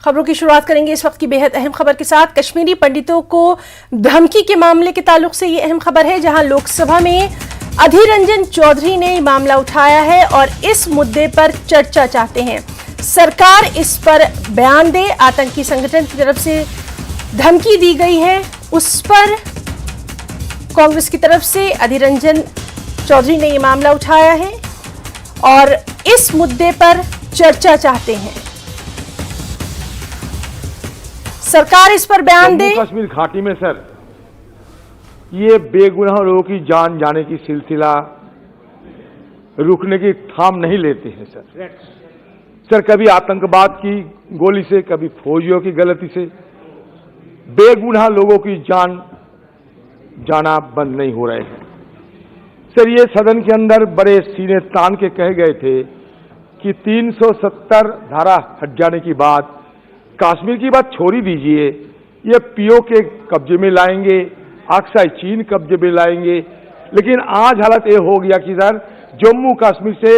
खबरों की शुरुआत करेंगे इस वक्त की बेहद अहम खबर के साथ। कश्मीरी पंडितों को धमकी के मामले के ताल्लुक से ये अहम खबर है, जहां लोकसभा में अधीर रंजन चौधरी ने ये मामला उठाया है और इस मुद्दे पर चर्चा चाहते हैं। सरकार इस पर बयान दे, आतंकी संगठन की तरफ से धमकी दी गई है, उस पर कांग्रेस की तरफ से अधीर रंजन चौधरी ने ये मामला उठाया है और इस मुद्दे पर चर्चा चाहते हैं। सरकार इस पर बयान दे। कश्मीर घाटी में सर ये बेगुनाह लोगों की जान जाने की सिलसिला रुकने की थाम नहीं लेते हैं सर। कभी आतंकवाद की गोली से, कभी फौजियों की गलती से बेगुनाह लोगों की जान जाना बंद नहीं हो रहे हैं सर। ये सदन के अंदर बड़े सीने तान के कहे गए थे कि 370 धारा हट जाने की बात, कश्मीर की बात छोड़ ही दीजिए, ये पीओ के कब्जे में लाएंगे, अक्साई चीन कब्जे में लाएंगे। लेकिन आज हालत ये हो गया कि सर जम्मू कश्मीर से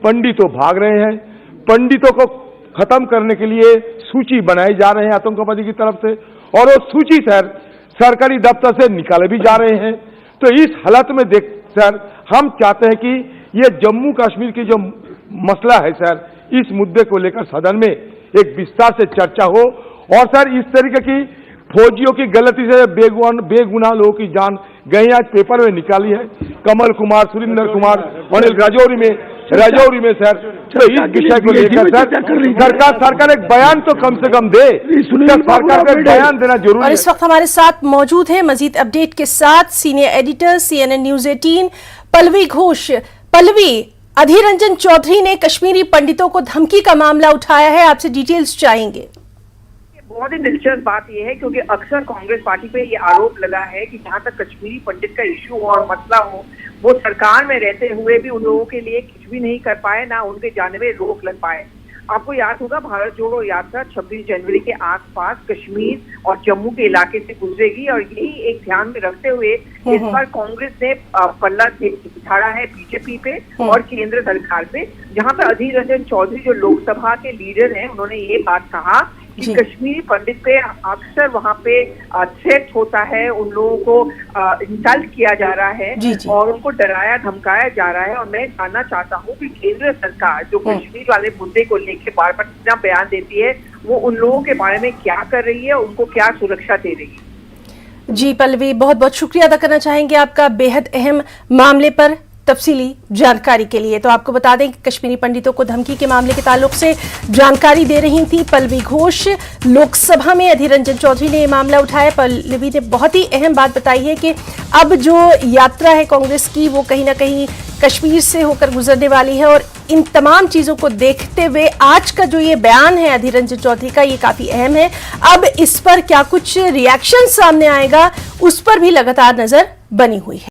पंडितों भाग रहे हैं, पंडितों को खत्म करने के लिए सूची बनाए जा रहे हैं आतंकवादी की तरफ से, और वो सूची सर सरकारी दफ्तर से निकाले भी जा रहे हैं। तो इस हालत में देख सर हम चाहते हैं कि ये जम्मू कश्मीर की जो मसला है सर, इस मुद्दे को लेकर सदन में एक विस्तार से चर्चा हो। और सर इस तरीके की फौजियों की गलती से बेगुनाह लोगों की जान गई, आज पेपर में निकाली है कमल कुमार, सुरेंद्र कुमार, अनिल राजौरी में सर। तो इस विषय को लेकर सर सरकार एक बयान तो कम से कम दे, सरकार का बयान देना जरूरी है। और इस वक्त हमारे साथ मौजूद है मजीद अपडेट के साथ senior editor CNN news 18 Pallavi Ghosh. Pallavi, Adhir Ranjan Chowdhury ने कश्मीरी पंडितों को धमकी का मामला उठाया है, आपसे डिटेल्स चाहेंगे। बहुत ही दिलचस्प बात यह है क्योंकि अक्सर कांग्रेस पार्टी पे ये आरोप लगा है कि जहां तक कश्मीरी पंडित का इशू और मसला हो, वो सरकार में रहते हुए भी उन लोगों के लिए कुछ भी नहीं कर पाए, ना उनके जाने में रोक लग पाए। आपको याद होगा भारत जोड़ो यात्रा 26 जनवरी के आसपास कश्मीर और जम्मू के इलाके से गुजरेगी, और यही एक ध्यान में रखते हुए इस बार कांग्रेस ने पल्ला झाड़ा है बीजेपी पे और केंद्र सरकार पे, जहां पर अधीर रंजन चौधरी जो लोकसभा के लीडर हैं, उन्होंने ये बात कहा कि कश्मीरी पंडित पे अक्सर वहां पे थ्रेट होता है, उन लोगों को इंसल्ट किया जा रहा है और उनको डराया धमकाया जा रहा है। और मैं जानना चाहता हूं कि केंद्र सरकार जो कश्मीर वाले मुद्दे को लेकर बार बार इतना बयान देती है, वो उन लोगों के बारे में क्या कर रही है, उनको क्या सुरक्षा दे रही है। जी पल्लवी, बहुत बहुत शुक्रिया अदा करना चाहेंगे आपका बेहद अहम मामले पर तफसीली जानकारी के लिए। तो आपको बता दें कि कश्मीरी पंडितों को धमकी के मामले के ताल्लुक से जानकारी दे रही थी पल्लवी घोष। लोकसभा में अधीर रंजन चौधरी ने यह मामला उठाया। पल्लवी ने बहुत ही अहम बात बताई है कि अब जो यात्रा है कांग्रेस की, वो कहीं ना कहीं कश्मीर से होकर गुजरने वाली है, और इन तमाम चीजों को देखते हुए आज का जो ये बयान है अधीर रंजन चौधरी का, ये काफी अहम है। अब इस पर क्या कुछ रिएक्शन सामने आएगा, उस पर भी लगातार नजर बनी हुई है।